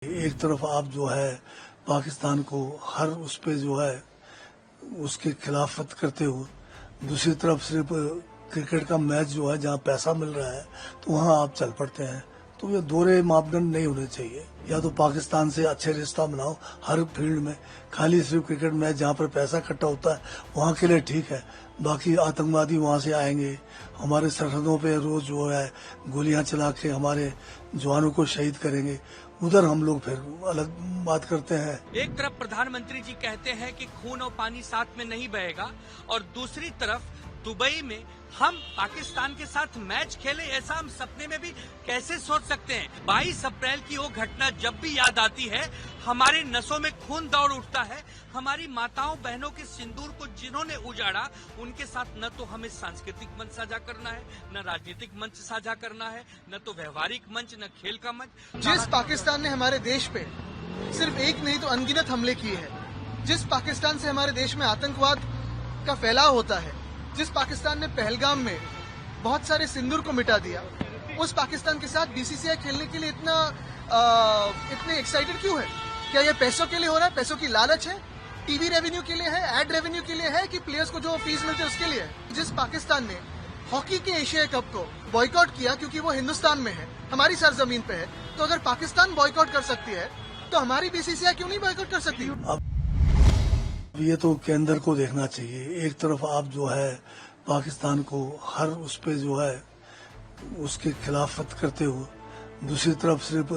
एक तरफ आप जो है पाकिस्तान को हर उस पे जो है उसके खिलाफत करते हो, दूसरी तरफ सिर्फ क्रिकेट का मैच जो है जहाँ पैसा मिल रहा है तो वहाँ आप चल पड़ते हैं। तो ये दोहरे मापदंड नहीं होने चाहिए। या तो पाकिस्तान से अच्छे रिश्ता बनाओ हर फील्ड में, खाली सिर्फ क्रिकेट मैच जहाँ पर पैसा इकट्ठा होता है वहाँ के लिए ठीक है, बाकी आतंकवादी वहाँ से आएंगे, हमारे सरहदों पे रोज जो है गोलियां चला के हमारे जवानों को शहीद करेंगे, उधर हम लोग फिर अलग बात करते हैं। एक तरफ प्रधानमंत्री जी कहते हैं कि खून और पानी साथ में नहीं बहेगा और दूसरी तरफ दुबई में हम पाकिस्तान के साथ मैच खेले, ऐसा हम सपने में भी कैसे सोच सकते हैं। 22 अप्रैल की वो घटना जब भी याद आती है हमारे नसों में खून दौड़ उठता है। हमारी माताओं बहनों के सिंदूर को जिन्होंने उजाड़ा उनके साथ न तो हमें सांस्कृतिक मंच साझा करना है, न राजनीतिक मंच साझा करना है, न तो व्यवहारिक मंच, न खेल का मंच। जिस पाकिस्तान ने हमारे देश पे सिर्फ एक नहीं तो अनगिनत हमले किए हैं, जिस पाकिस्तान से हमारे देश में आतंकवाद का फैलाव होता है, जिस पाकिस्तान ने पहलगाम में बहुत सारे सिंदूर को मिटा दिया, उस पाकिस्तान के साथ बीसीसीआई खेलने के लिए इतने एक्साइटेड क्यों है? क्या ये पैसों के लिए हो रहा है? पैसों की लालच है? टीवी रेवेन्यू के लिए है? एड रेवेन्यू के लिए है कि प्लेयर्स को जो फीस मिलती है उसके लिए है? जिस पाकिस्तान ने हॉकी के एशिया कप को बॉयकॉट किया क्योंकि वो हिंदुस्तान में है, हमारी सरजमीन पे है, तो अगर पाकिस्तान बॉयकॉट कर सकती है तो हमारी बीसीसीआई क्यों नहीं बॉयकॉट कर सकती? अब ये तो केंद्र को देखना चाहिए। एक तरफ आप जो है पाकिस्तान को हर उस पे जो है उसके खिलाफत करते हो, दूसरी तरफ सिर्फ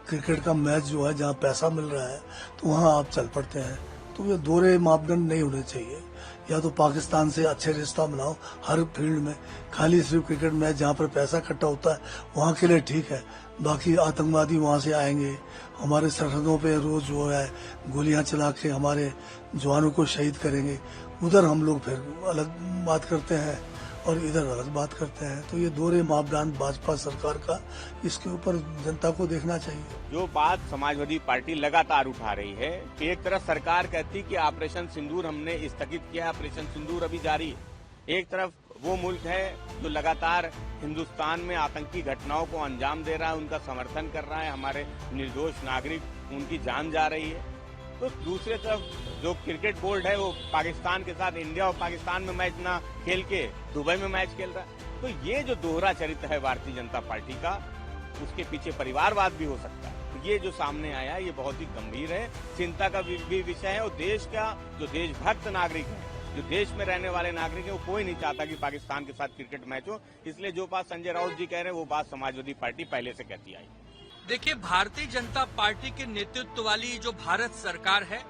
क्रिकेट का मैच जो है जहाँ पैसा मिल रहा है तो वहाँ आप चल पड़ते हैं। तो ये दोहरे मापदंड नहीं होने चाहिए। या तो पाकिस्तान से अच्छे रिश्ता बनाओ हर फील्ड में, खाली सिर्फ क्रिकेट मैच जहाँ पर पैसा इकट्ठा होता है वहाँ के लिए ठीक है, बाकी आतंकवादी वहाँ से आएंगे, हमारे सरहदों पे रोज जो है गोलियां चला के हमारे जवानों को शहीद करेंगे, उधर हम लोग फिर अलग बात करते हैं और इधर अलग बात करते हैं। तो ये दोहरे मापदंड भाजपा सरकार का, इसके ऊपर जनता को देखना चाहिए। जो बात समाजवादी पार्टी लगातार उठा रही है कि एक तरफ सरकार कहती कि ऑपरेशन सिंदूर हमने स्थगित किया, ऑपरेशन सिंदूर अभी जारी है। एक तरफ वो मुल्क है जो लगातार हिंदुस्तान में आतंकी घटनाओं को अंजाम दे रहा है, उनका समर्थन कर रहा है, हमारे निर्दोष नागरिक उनकी जान जा रही है। तो दूसरे तरफ जो क्रिकेट बोर्ड है वो पाकिस्तान के साथ इंडिया और पाकिस्तान में मैच ना खेल के दुबई में मैच खेल रहा है। तो ये जो दोहरा चरित्र है भारतीय जनता पार्टी का, उसके पीछे परिवारवाद भी हो सकता है। तो ये जो सामने आया ये बहुत ही गंभीर है, चिंता का भी विषय है। और देश का जो देशभक्त नागरिक है, जो देश में रहने वाले नागरिक है, वो कोई नहीं चाहता कि पाकिस्तान के साथ क्रिकेट मैच हो। इसलिए जो बात संजय राउत जी कह रहे हैं वो बात समाजवादी पार्टी पहले से कहती आई। देखिए, भारतीय जनता पार्टी के नेतृत्व वाली जो भारत सरकार है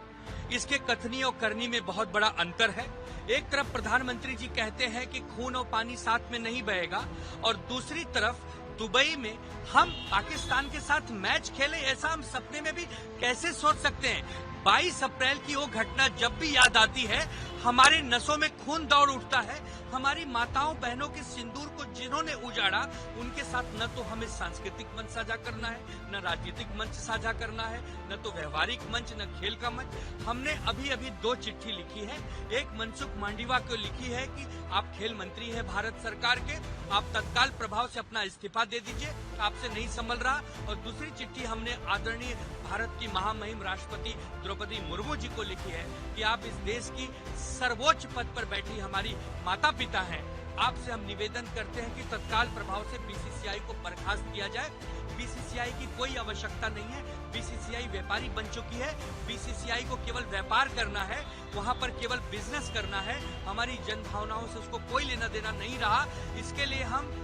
इसके कथनी और करनी में बहुत बड़ा अंतर है। एक तरफ प्रधानमंत्री जी कहते हैं कि खून और पानी साथ में नहीं बहेगा और दूसरी तरफ दुबई में हम पाकिस्तान के साथ मैच खेले, ऐसा हम सपने में भी कैसे सोच सकते हैं। 22 अप्रैल की वो घटना जब भी याद आती है हमारे नसों में खून दौड़ उठता है। हमारी माताओं बहनों के सिंदूर को जिन्होंने उजाड़ा उनके साथ न तो हमें सांस्कृतिक मंच साझा करना है, न राजनीतिक मंच साझा करना है, न तो व्यवहारिक मंच, न खेल का मंच। हमने अभी अभी 2 चिट्ठी लिखी है। एक मनसुख मांडविया को लिखी है कि आप खेल मंत्री हैं भारत सरकार के, आप तत्काल प्रभाव से अपना इस्तीफा दे दीजिए, आपसे नहीं संभल रहा। और दूसरी चिट्ठी हमने आदरणीय भारत की महामहिम राष्ट्रपति द्रौपदी मुर्मू जी को लिखी है कि आप इस देश की सर्वोच्च पद पर बैठी हमारी माता पिता हैं, आपसे हम निवेदन करते हैं कि तत्काल प्रभाव से बीसीसीआई को बर्खास्त किया जाए। बीसीसीआई की कोई आवश्यकता नहीं है, बीसीसीआई व्यापारी बन चुकी है। बीसीसीआई को केवल व्यापार करना है, वहां पर केवल बिजनेस करना है, हमारी जन भावनाओं से उसको कोई लेना देना नहीं रहा। इसके लिए हम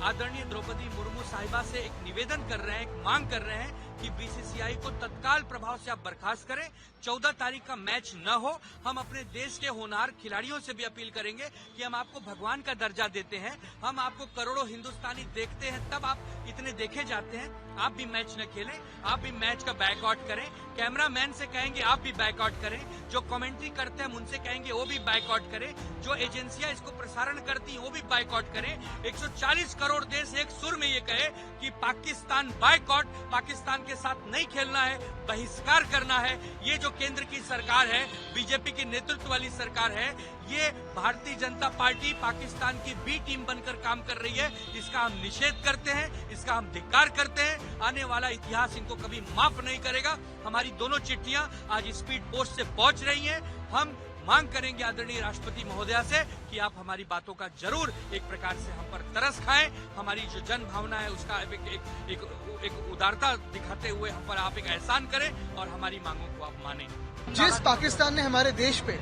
आदरणीय द्रौपदी मुर्मू साहिबा से एक निवेदन कर रहे हैं, एक मांग कर रहे हैं कि बीसीसीआई को तत्काल प्रभाव से आप बर्खास्त करें। 14 तारीख का मैच न हो। हम अपने देश के होनहार खिलाड़ियों से भी अपील करेंगे कि हम आपको भगवान का दर्जा देते हैं, हम आपको करोड़ों हिंदुस्तानी देखते हैं, तब आप इतने देखे जाते हैं। आप भी मैच न खेलें, आप भी मैच का बैकआउट करें। कैमरामैन से कहेंगे आप भी बैकआउट करें, जो कमेंट्री करते हैं उनसे कहेंगे वो भी बैकआउट करें, जो एजेंसियां इसको प्रसारण करती हैं वो भी बैकआउट करें। 140 करोड़ देश एक सुर में ये कहे कि पाकिस्तान बायकॉट, पाकिस्तान के साथ नहीं खेलना है, बहिष्कार करना है। ये जो केंद्र की सरकार है, बीजेपी की नेतृत्व वाली सरकार है, ये भारतीय जनता पार्टी पाकिस्तान की बी टीम बनकर काम कर रही है। इसका हम निषेध करते हैं, इसका हम धिक्कार करते हैं। आने वाला इतिहास इनको कभी माफ नहीं करेगा। हमारी दोनों चिट्ठियां आज स्पीड पोस्ट से पहुंच रही हैं। हम मांग करेंगे आदरणीय राष्ट्रपति महोदया से कि आप हमारी बातों का जरूर एक प्रकार से हम पर तरस खाएं। हमारी जो जन भावना है उसका एक उदारता दिखाते हुए हम पर आप एक एहसान करें और हमारी मांगों को आप मानें। जिस पाकिस्तान ने हमारे देश पे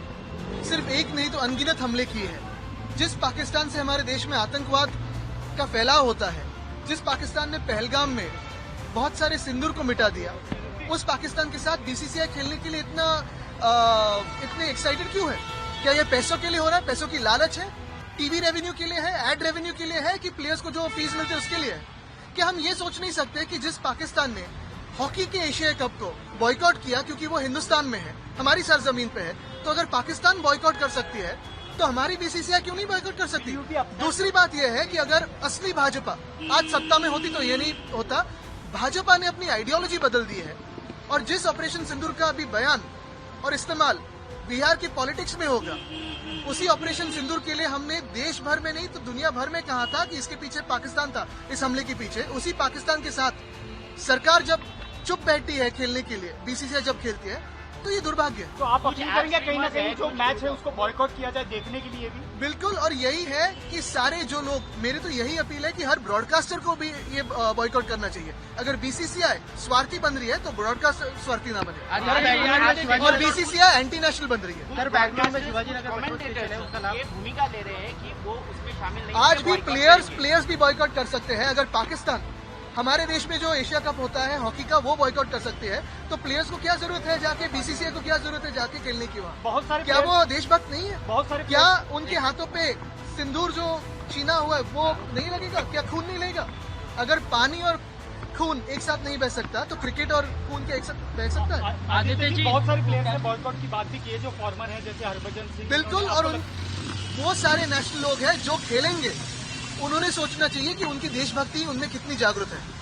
सिर्फ एक नहीं तो अनगिनत हमले किए हैं, जिस पाकिस्तान से हमारे देश में आतंकवाद का फैलाव होता है, जिस पाकिस्तान ने पहलगाम में बहुत सारे सिंदूर को मिटा दिया, उस पाकिस्तान के साथ बीसीसीआई खेलने के लिए इतने एक्साइटेड क्यों है? क्या ये पैसों के लिए हो रहा है? पैसों की लालच है? टीवी रेवेन्यू के लिए है? एड रेवेन्यू के लिए है कि प्लेयर्स को जो फीस मिलती है उसके लिए है? क्या हम ये सोच नहीं सकते कि जिस पाकिस्तान ने हॉकी के एशिया कप को बॉयकॉट किया क्योंकि वो हिंदुस्तान में है, हमारी सरजमीन पे है, तो अगर पाकिस्तान बॉयकॉट कर सकती है तो हमारी बीसीसीआई क्यों नहीं बॉयकॉट कर सकती? दूसरी बात यह है कि अगर असली भाजपा आज सत्ता में होती तो ये नहीं होता। भाजपा ने अपनी आइडियोलॉजी बदल दी है और जिस ऑपरेशन सिंदूर का अभी बयान और इस्तेमाल बिहार की पॉलिटिक्स में होगा, उसी ऑपरेशन सिंदूर के लिए हमने देश भर में नहीं तो दुनिया भर में कहा था कि इसके पीछे पाकिस्तान था। इस हमले के पीछे उसी पाकिस्तान के साथ सरकार जब चुप बैठती है खेलने के लिए, बीसीसीआई जब खेलती है, तो ये दुर्भाग्य है। तो आप अपील करेंगे कहीं ना कहीं जो मैच है उसको बॉयकॉट किया जाए देखने के लिए भी? बिल्कुल, और यही है कि सारे जो लोग, मेरी तो यही अपील है कि हर ब्रॉडकास्टर को भी ये बॉयकॉट करना चाहिए। अगर बीसीसीआई स्वार्थी बन रही है तो ब्रॉडकास्टर स्वार्थी ना बने, और बीसीसीआई एंटी नेशनल बन रही है। सर, बैकग्राउंड में शिवाजी नगर ये भूमिका ले रहे हैं कि वो उसमें शामिल नहीं। आज भी प्लेयर्स भी बॉयकॉट कर सकते हैं। अगर पाकिस्तान हमारे देश में जो एशिया कप होता है हॉकी का, वो बॉयकॉट कर सकते हैं, तो प्लेयर्स को क्या जरूरत है जाके, बीसीसीआई को क्या जरूरत है जाके खेलने की वहाँ? बहुत सारे क्या वो देशभक्त नहीं है? बहुत सारे क्या उनके हाथों पे सिंदूर जो चीना हुआ है वो नहीं लगेगा? क्या खून नहीं लगेगा? अगर पानी और खून एक साथ नहीं बह सकता तो क्रिकेट और खून के एक साथ बह सकता है? आदित्य जी, बहुत सारे प्लेयर्स ने बॉयकॉट की बात भी की है जो फॉर्मर है, जैसे हरभजन सिंह। बिल्कुल, और वो सारे नेशनल लोग हैं जो खेलेंगे, उन्होंने सोचना चाहिए कि उनकी देशभक्ति उनमें कितनी जागरूक है।